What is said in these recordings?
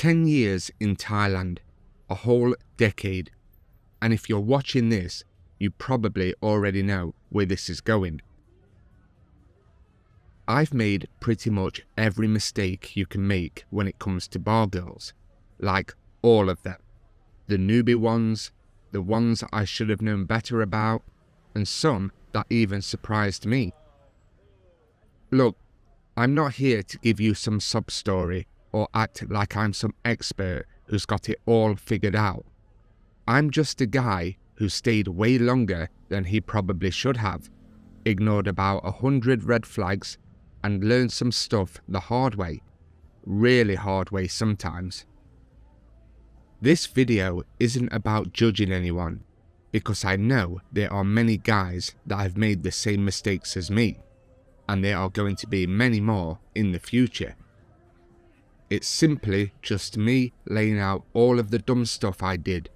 10 years in Thailand, a whole decade, and if you're watching this, you probably already know where this is going. I've made pretty much every mistake you can make when it comes to bargirls, like all of them. The newbie ones, the ones I should have known better about, and some that even surprised me. Look, I'm not here to give you some sob story or act like I'm some expert who's got it all figured out. I'm just a guy who stayed way longer than he probably should have, ignored about 100 red flags, and learned some stuff the hard way, really hard way sometimes. This video isn't about judging anyone, because I know there are many guys that have made the same mistakes as me, and there are going to be many more in the future. It's simply just me laying out all of the dumb stuff I did,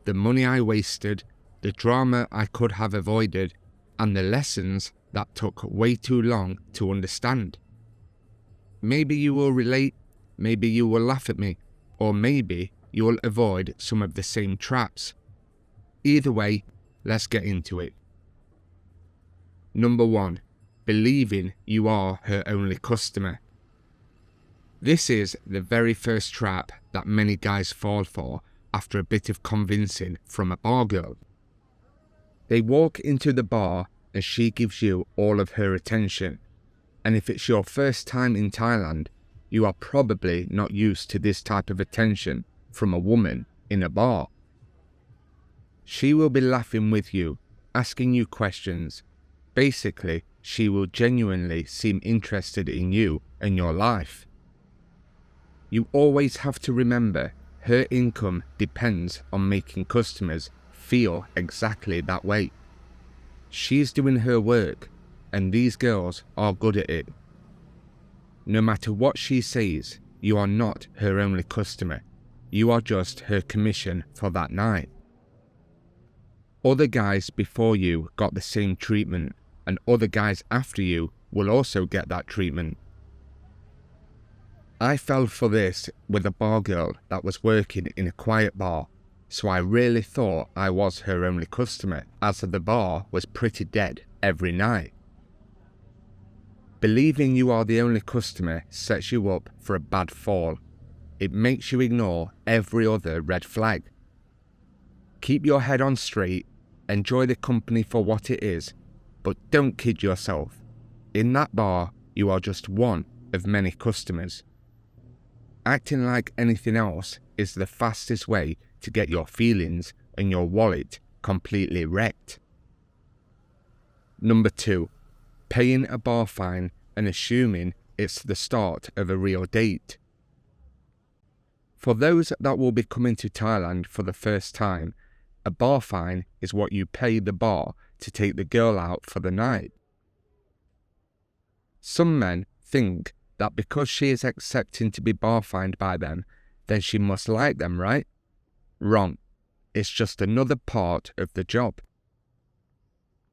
the money I wasted, the drama I could have avoided, and the lessons that took way too long to understand. Maybe you will relate, maybe you will laugh at me, or maybe you will avoid some of the same traps. Either way, let's get into it. Number 1. Believing you are her only customer. This is the very first trap that many guys fall for after a bit of convincing from a bar girl. They walk into the bar and she gives you all of her attention, and if it's your first time in Thailand, you are probably not used to this type of attention from a woman in a bar. She will be laughing with you, asking you questions. Basically, she will genuinely seem interested in you and your life. You always have to remember, her income depends on making customers feel exactly that way. She's doing her work, and these girls are good at it. No matter what she says, you are not her only customer. You are just her commission for that night. Other guys before you got the same treatment, and other guys after you will also get that treatment. I fell for this with a bar girl that was working in a quiet bar, so I really thought I was her only customer, as the bar was pretty dead every night. Believing you are the only customer sets you up for a bad fall. It makes you ignore every other red flag. Keep your head on straight, enjoy the company for what it is, but don't kid yourself. In that bar, you are just one of many customers. Acting like anything else is the fastest way to get your feelings and your wallet completely wrecked. Number 2. Paying a bar fine and assuming it's the start of a real date. For those that will be coming to Thailand for the first time, a bar fine is what you pay the bar to take the girl out for the night. Some men think that because she is accepting to be bar fined by them, then she must like them, right? Wrong. It's just another part of the job.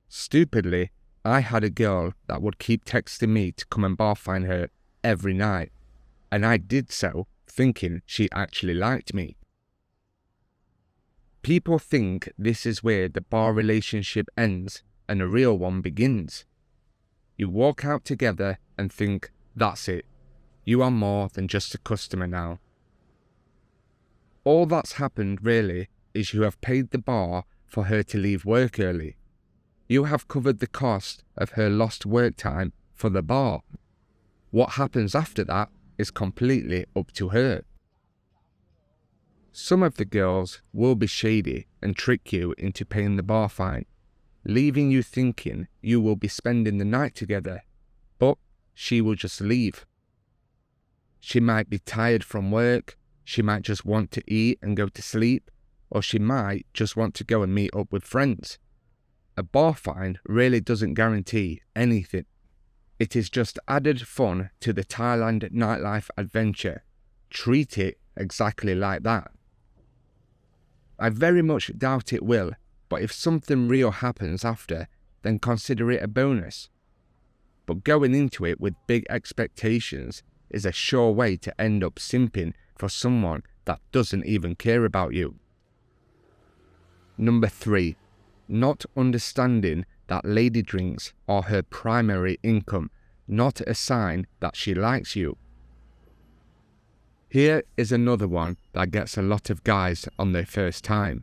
Stupidly, I had a girl that would keep texting me to come and bar fine her every night, and I did so thinking she actually liked me. People think this is where the bar relationship ends and a real one begins. You walk out together and think, that's it. You are more than just a customer now. All that's happened really is you have paid the bar for her to leave work early. You have covered the cost of her lost work time for the bar. What happens after that is completely up to her. Some of the girls will be shady and trick you into paying the bar fine, leaving you thinking you will be spending the night together, but she will just leave. She might be tired from work, she might just want to eat and go to sleep, or she might just want to go and meet up with friends. A bar fine really doesn't guarantee anything. It is just added fun to the Thailand nightlife adventure. Treat it exactly like that. I very much doubt it will, but if something real happens after, then consider it a bonus. But going into it with big expectations is a sure way to end up simping for someone that doesn't even care about you. Number 3. Not understanding that lady drinks are her primary income, not a sign that she likes you. Here is another one that gets a lot of guys on their first time.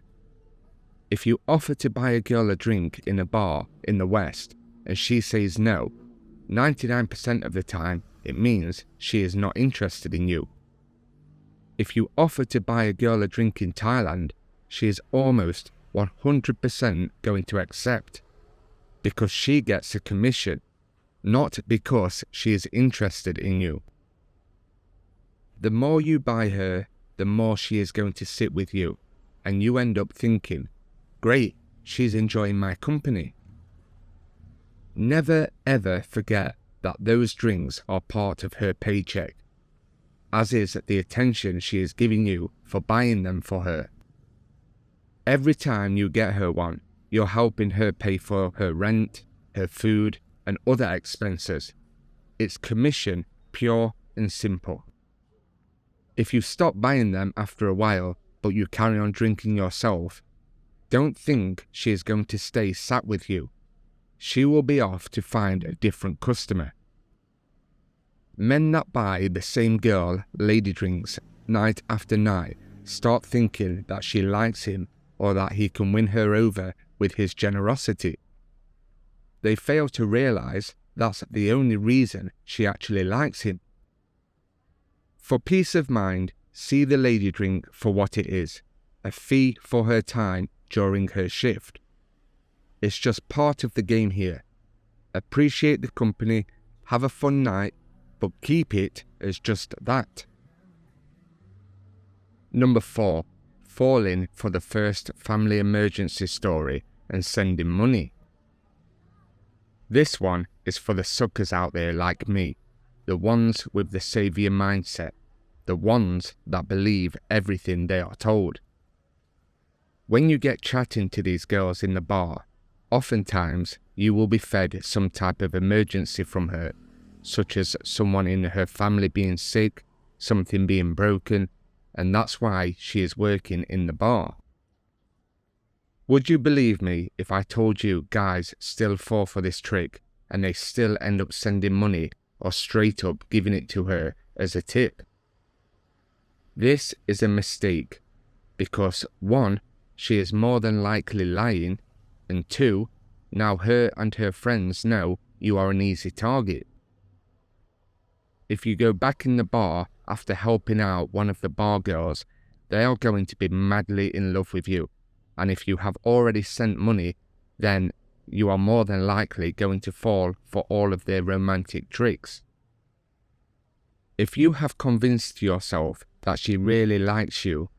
If you offer to buy a girl a drink in a bar in the West and she says no, 99% of the time it means she is not interested in you. If you offer to buy a girl a drink in Thailand, she is almost 100% going to accept, because she gets a commission, not because she is interested in you. The more you buy her, the more she is going to sit with you, and you end up thinking, great, she's enjoying my company. Never ever forget that those drinks are part of her paycheck, as is the attention she is giving you for buying them for her. Every time you get her one, you're helping her pay for her rent, her food, and other expenses. It's commission, pure and simple. If you stop buying them after a while, but you carry on drinking yourself, don't think she is going to stay sat with you. She will be off to find a different customer. Men that buy the same girl lady drinks night after night start thinking that she likes him or that he can win her over with his generosity. They fail to realize that's the only reason she actually likes him. For peace of mind, see the lady drink for what it is, a fee for her time during her shift. It's just part of the game here. Appreciate the company, have a fun night, but keep it as just that. Number 4. Falling for the first family emergency story and sending money. This one is for the suckers out there like me, the ones with the saviour mindset, the ones that believe everything they are told. When you get chatting to these girls in the bar, oftentimes you will be fed some type of emergency from her, such as someone in her family being sick, something being broken, and that's why she is working in the bar. Would you believe me if I told you guys still fall for this trick and they still end up sending money or straight up giving it to her as a tip? This is a mistake because 1, she is more than likely lying, and 2, now her and her friends know you are an easy target. If you go back in the bar after helping out one of the bar girls, they are going to be madly in love with you, and if you have already sent money, then you are more than likely going to fall for all of their romantic tricks. If you have convinced yourself that she really likes you,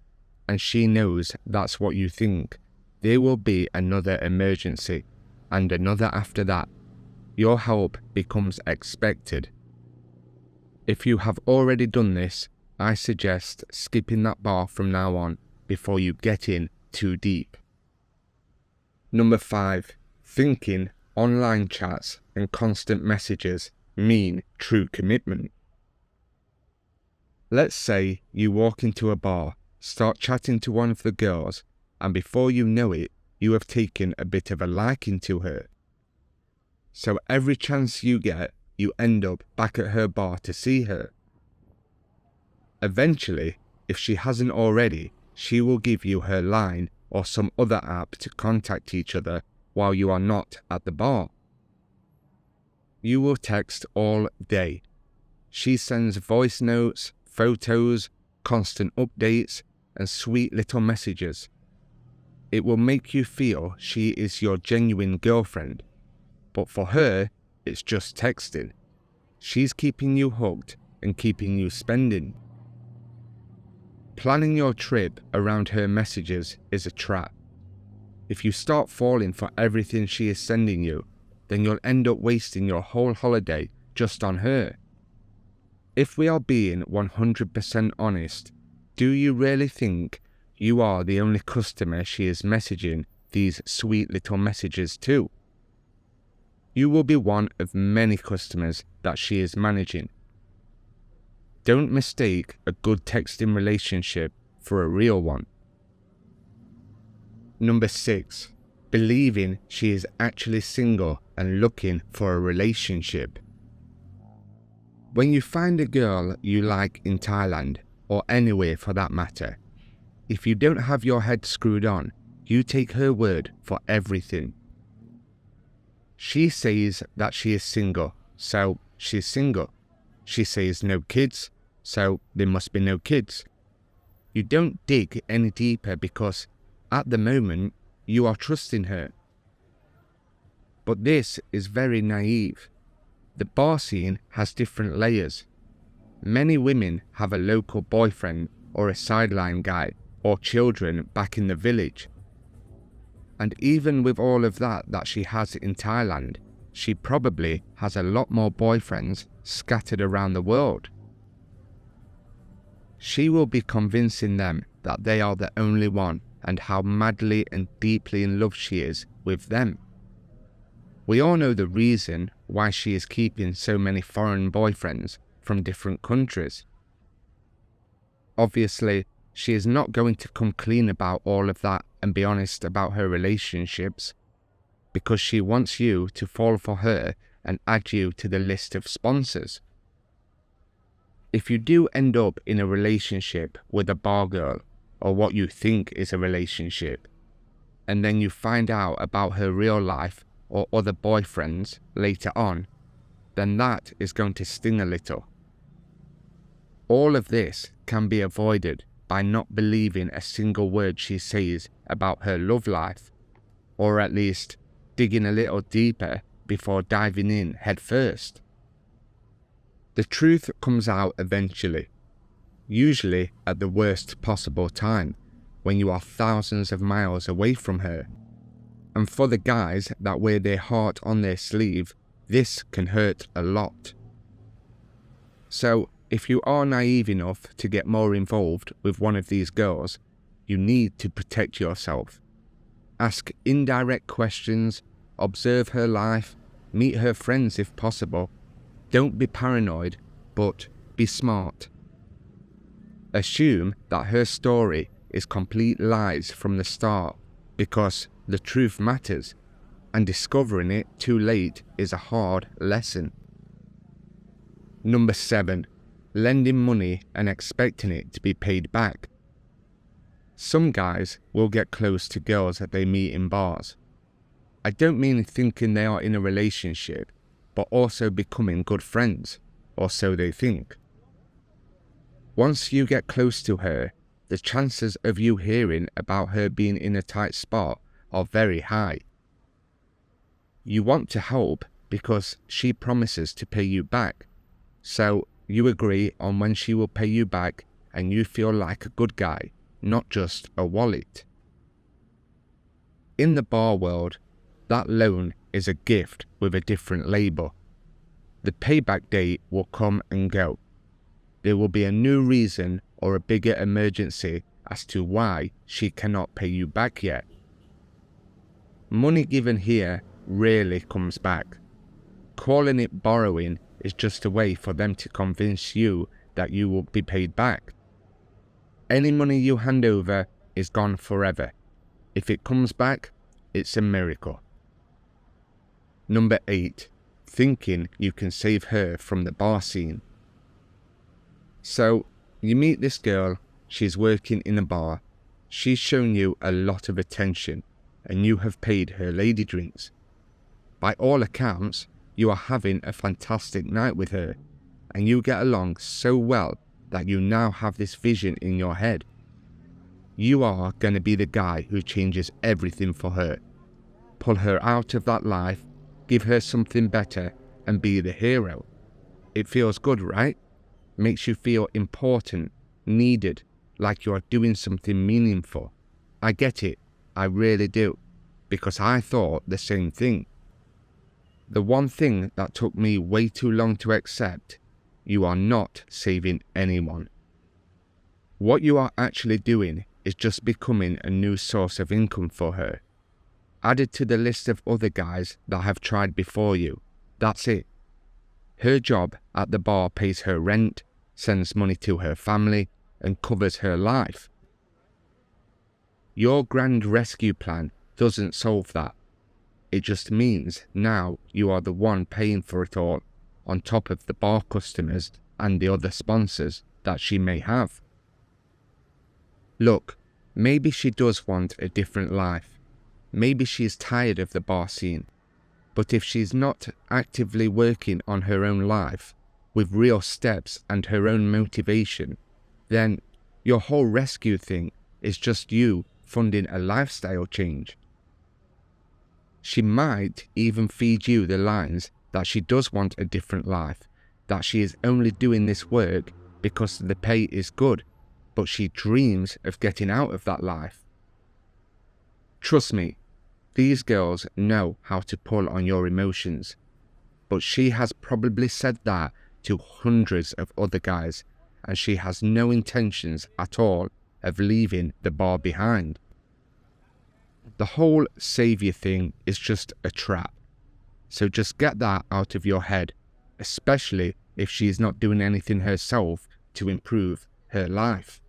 and she knows that's what you think, there will be another emergency, and another after that. Your help becomes expected. If you have already done this, I suggest skipping that bar from now on before you get in too deep. Number 5. Thinking online chats and constant messages mean true commitment. Let's say you walk into a bar, start chatting to one of the girls, and before you know it, you have taken a bit of a liking to her. So every chance you get, you end up back at her bar to see her. Eventually, if she hasn't already, she will give you her line or some other app to contact each other while you are not at the bar. You will text all day. She sends voice notes, photos, constant updates, and sweet little messages. It will make you feel she is your genuine girlfriend, but for her, it's just texting. She's keeping you hooked and keeping you spending. Planning your trip around her messages is a trap. If you start falling for everything she is sending you, then you'll end up wasting your whole holiday just on her. If we are being 100% honest, do you really think you are the only customer she is messaging these sweet little messages to? You will be one of many customers that she is managing. Don't mistake a good texting relationship for a real one. Number 6. Believing she is actually single and looking for a relationship. When you find a girl you like in Thailand, or anywhere for that matter, if you don't have your head screwed on, you take her word for everything. She says that she is single, so she's single. She says no kids, so there must be no kids. You don't dig any deeper because, at the moment, you are trusting her. But this is very naive. The bar scene has different layers. Many women have a local boyfriend or a sideline guy or children back in the village. And even with all of that she has in Thailand, she probably has a lot more boyfriends scattered around the world. She will be convincing them that they are the only one and how madly and deeply in love she is with them. We all know the reason why she is keeping so many foreign boyfriends from different countries. Obviously, she is not going to come clean about all of that and be honest about her relationships, because she wants you to fall for her and add you to the list of sponsors. If you do end up in a relationship with a bar girl, or what you think is a relationship, and then you find out about her real life or other boyfriends later on, then that is going to sting a little. All of this can be avoided by not believing a single word she says about her love life, or at least digging a little deeper before diving in head first. The truth comes out eventually, usually at the worst possible time, when you are thousands of miles away from her. And for the guys that wear their heart on their sleeve, this can hurt a lot. So, if you are naive enough to get more involved with one of these girls, you need to protect yourself. Ask indirect questions, observe her life, meet her friends if possible. Don't be paranoid, but be smart. Assume that her story is complete lies from the start, because the truth matters, and discovering it too late is a hard lesson. Number 7. Lending money and expecting it to be paid back. Some guys will get close to girls that they meet in bars. I don't mean thinking they are in a relationship, but also becoming good friends, or so they think. Once you get close to her, the chances of you hearing about her being in a tight spot are very high. You want to help because she promises to pay you back, so you agree on when she will pay you back and you feel like a good guy, not just a wallet. In the bar world, that loan is a gift with a different label. The payback date will come and go. There will be a new reason or a bigger emergency as to why she cannot pay you back yet. Money given here rarely comes back. Calling it borrowing is just a way for them to convince you that you will be paid back. Any money you hand over is gone forever. If it comes back, it's a miracle. Number 8. Thinking you can save her from the bar scene. So, you meet this girl, she's working in a bar, she's shown you a lot of attention, and you have paid her lady drinks. By all accounts, you are having a fantastic night with her, and you get along so well that you now have this vision in your head. You are going to be the guy who changes everything for her. Pull her out of that life, give her something better, and be the hero. It feels good, right? Makes you feel important, needed, like you are doing something meaningful. I get it, I really do, because I thought the same thing. The one thing that took me way too long to accept, you are not saving anyone. What you are actually doing is just becoming a new source of income for her. Added to the list of other guys that have tried before you. That's it. Her job at the bar pays her rent, sends money to her family, and covers her life. Your grand rescue plan doesn't solve that. It just means now you are the one paying for it all, on top of the bar customers and the other sponsors that she may have. Look, maybe she does want a different life. Maybe she is tired of the bar scene. But if she's not actively working on her own life, with real steps and her own motivation, then your whole rescue thing is just you funding a lifestyle change. She might even feed you the lines that she does want a different life, that she is only doing this work because the pay is good, but she dreams of getting out of that life. Trust me, these girls know how to pull on your emotions, but she has probably said that to hundreds of other guys, and she has no intentions at all of leaving the bar behind. The whole savior thing is just a trap, so just get that out of your head, especially if she is not doing anything herself to improve her life.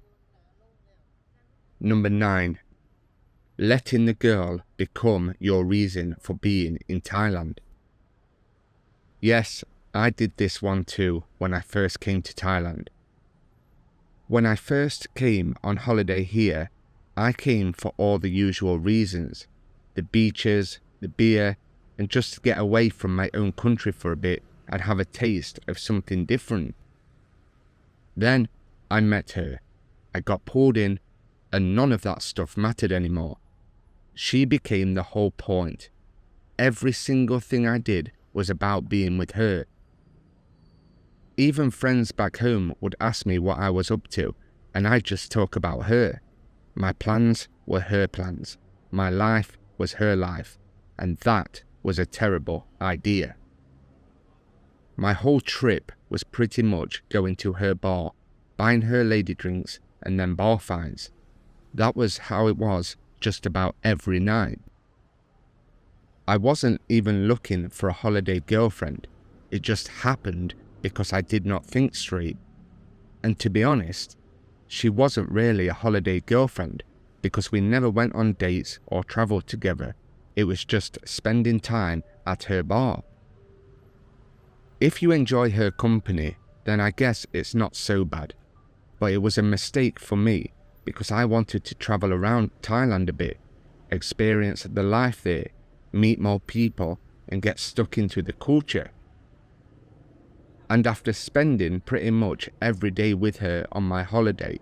Number 9. Letting the girl become your reason for being in Thailand. Yes, I did this one too when I first came to Thailand. When I first came on holiday here, I came for all the usual reasons, the beaches, the beer, and just to get away from my own country for a bit and have a taste of something different. Then I met her, I got pulled in, and none of that stuff mattered anymore. She became the whole point. Every single thing I did was about being with her. Even friends back home would ask me what I was up to, and I'd just talk about her. My plans were her plans. My life was her life, and that was a terrible idea. My whole trip was pretty much going to her bar, buying her lady drinks, and then bar fines. That was how it was just about every night. I wasn't even looking for a holiday girlfriend. It just happened because I did not think straight. And to be honest, she wasn't really a holiday girlfriend because we never went on dates or travelled together. It was just spending time at her bar. If you enjoy her company, then I guess it's not so bad. But it was a mistake for me because I wanted to travel around Thailand a bit, experience the life there, meet more people, and get stuck into the culture. And after spending pretty much every day with her on my holiday,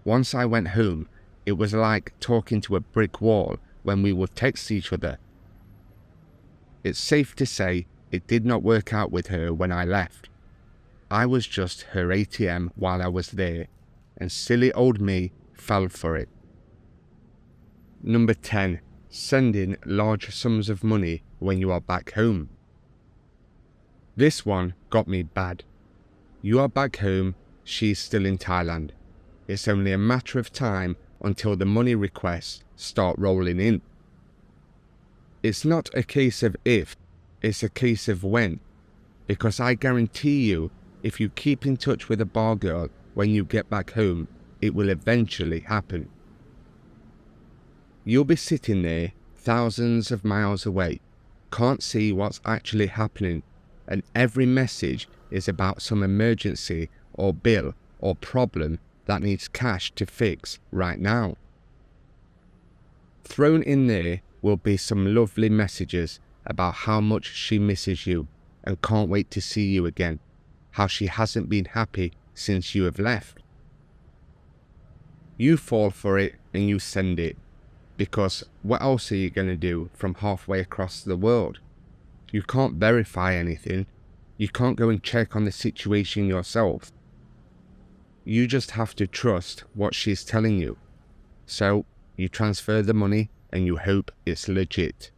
once I went home, it was like talking to a brick wall when we would text each other. It's safe to say it did not work out with her when I left. I was just her ATM while I was there, and silly old me fell for it. Number 10. Sending large sums of money when you are back home. This one got me bad. You are back home, she's still in Thailand. It's only a matter of time until the money requests start rolling in. It's not a case of if, it's a case of when. Because I guarantee you, if you keep in touch with a bar girl when you get back home, it will eventually happen. You'll be sitting there, thousands of miles away, can't see what's actually happening, and every message is about some emergency or bill or problem that needs cash to fix right now. Thrown in there will be some lovely messages about how much she misses you and can't wait to see you again, how she hasn't been happy since you have left. You fall for it and you send it, because what else are you going to do from halfway across the world? You can't verify anything. You can't go and check on the situation yourself. You just have to trust what she's telling you. So you transfer the money and you hope it's legit.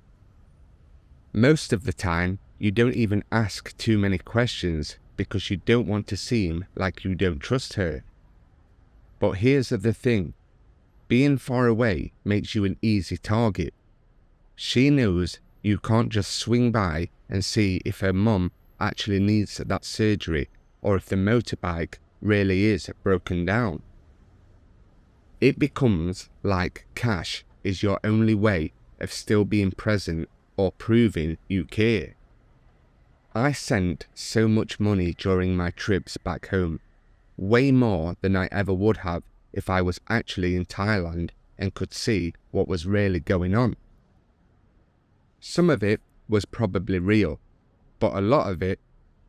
Most of the time, you don't even ask too many questions because you don't want to seem like you don't trust her. But here's the thing. Being far away makes you an easy target. She knows you can't just swing by and see if her mum actually needs that surgery or if the motorbike really is broken down. It becomes like cash is your only way of still being present or proving you care. I sent so much money during my trips back home, way more than I ever would have if I was actually in Thailand and could see what was really going on. Some of it was probably real, but a lot of it,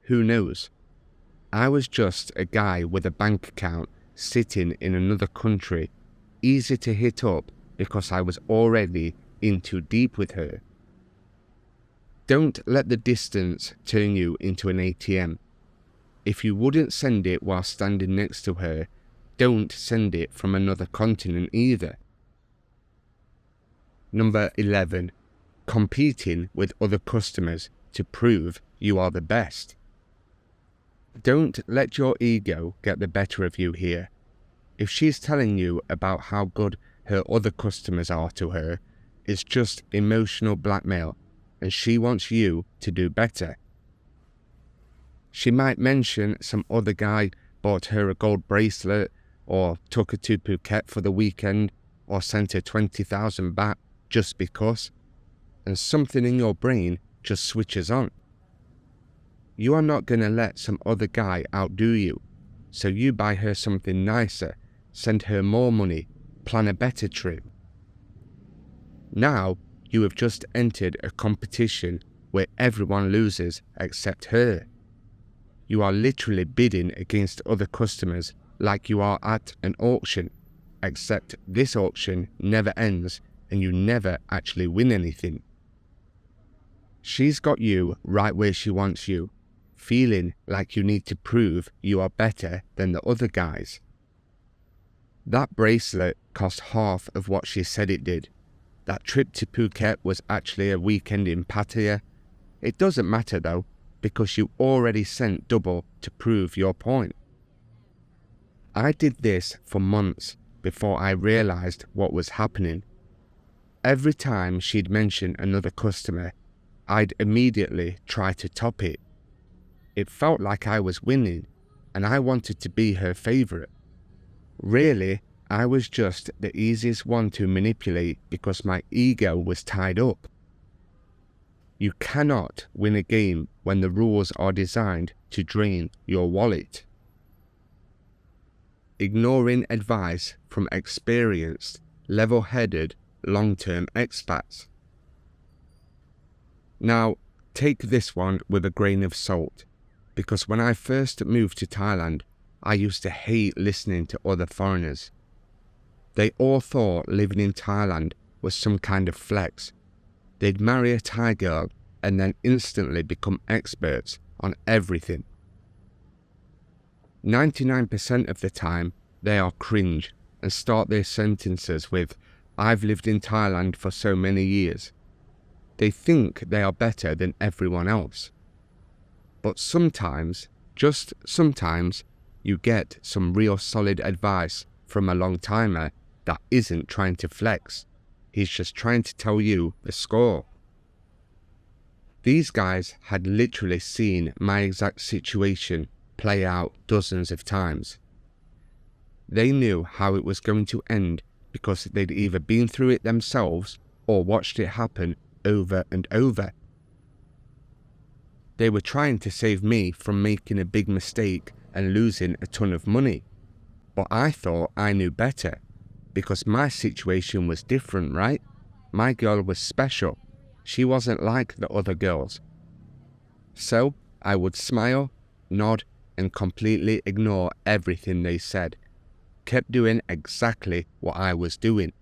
who knows? I was just a guy with a bank account sitting in another country, easy to hit up because I was already in too deep with her. Don't let the distance turn you into an ATM. If you wouldn't send it while standing next to her, don't send it from another continent either. Number 11. Competing with other customers to prove you are the best. Don't let your ego get the better of you here. If she's telling you about how good her other customers are to her, it's just emotional blackmail, and she wants you to do better. She might mention some other guy bought her a gold bracelet, or took her to Phuket for the weekend, or sent her 20,000 baht just because, and something in your brain just switches on. You are not going to let some other guy outdo you, so you buy her something nicer, send her more money, plan a better trip. Now you have just entered a competition where everyone loses except her. You are literally bidding against other customers like you are at an auction, except this auction never ends and you never actually win anything. She's got you right where she wants you, feeling like you need to prove you are better than the other guys. That bracelet cost half of what she said it did. That trip to Phuket was actually a weekend in Pattaya. It doesn't matter though, because you already sent double to prove your point. I did this for months before I realized what was happening. Every time she'd mention another customer, I'd immediately try to top it. It felt like I was winning, and I wanted to be her favorite. Really, I was just the easiest one to manipulate because my ego was tied up. You cannot win a game when the rules are designed to drain your wallet. Ignoring advice from experienced, level-headed, long-term expats. Now, take this one with a grain of salt, because when I first moved to Thailand, I used to hate listening to other foreigners. They all thought living in Thailand was some kind of flex. They'd marry a Thai girl and then instantly become experts on everything. 99% of the time, they are cringe and start their sentences with, "I've lived in Thailand for so many years." They think they are better than everyone else. But sometimes, just sometimes, you get some real solid advice from a long-timer that isn't trying to flex. He's just trying to tell you the score. These guys had literally seen my exact situation play out dozens of times. They knew how it was going to end because they'd either been through it themselves or watched it happen over and over. They were trying to save me from making a big mistake and losing a ton of money. But I thought I knew better, because my situation was different, right? My girl was special. She wasn't like the other girls. So I would smile, nod, and completely ignore everything they said. Kept doing exactly what I was doing.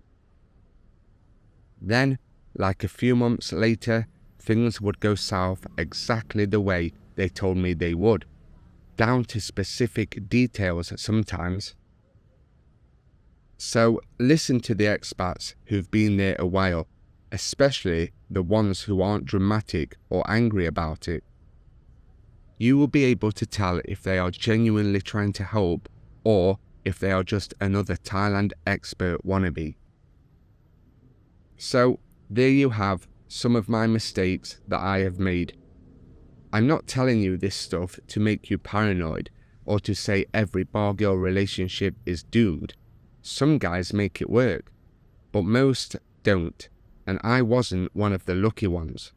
Then, like a few months later, things would go south exactly the way they told me they would, down to specific details sometimes. So listen to the expats who've been there a while, especially the ones who aren't dramatic or angry about it. You will be able to tell if they are genuinely trying to help or if they are just another Thailand expert wannabe. So there you have some of my mistakes that I have made. I'm not telling you this stuff to make you paranoid, or to say every bargirl relationship is doomed. Some guys make it work, but most don't, and I wasn't one of the lucky ones.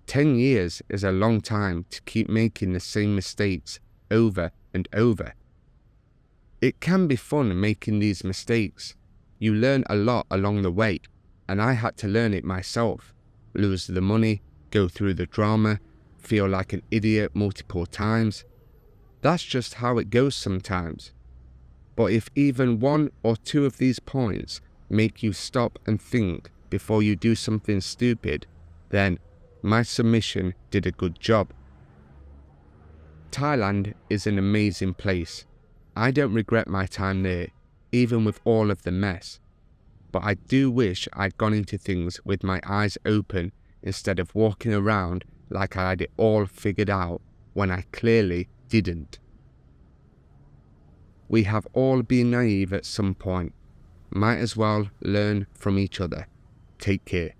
10 years is a long time to keep making the same mistakes over and over. It can be fun making these mistakes. You learn a lot along the way, and I had to learn it myself. Lose the money, go through the drama, feel like an idiot multiple times. That's just how it goes sometimes. But if even one or two of these points make you stop and think before you do something stupid, then my submission did a good job. Thailand is an amazing place. I don't regret my time there, even with all of the mess. But I do wish I'd gone into things with my eyes open instead of walking around like I had it all figured out when I clearly didn't. We have all been naive at some point. Might as well learn from each other. Take care.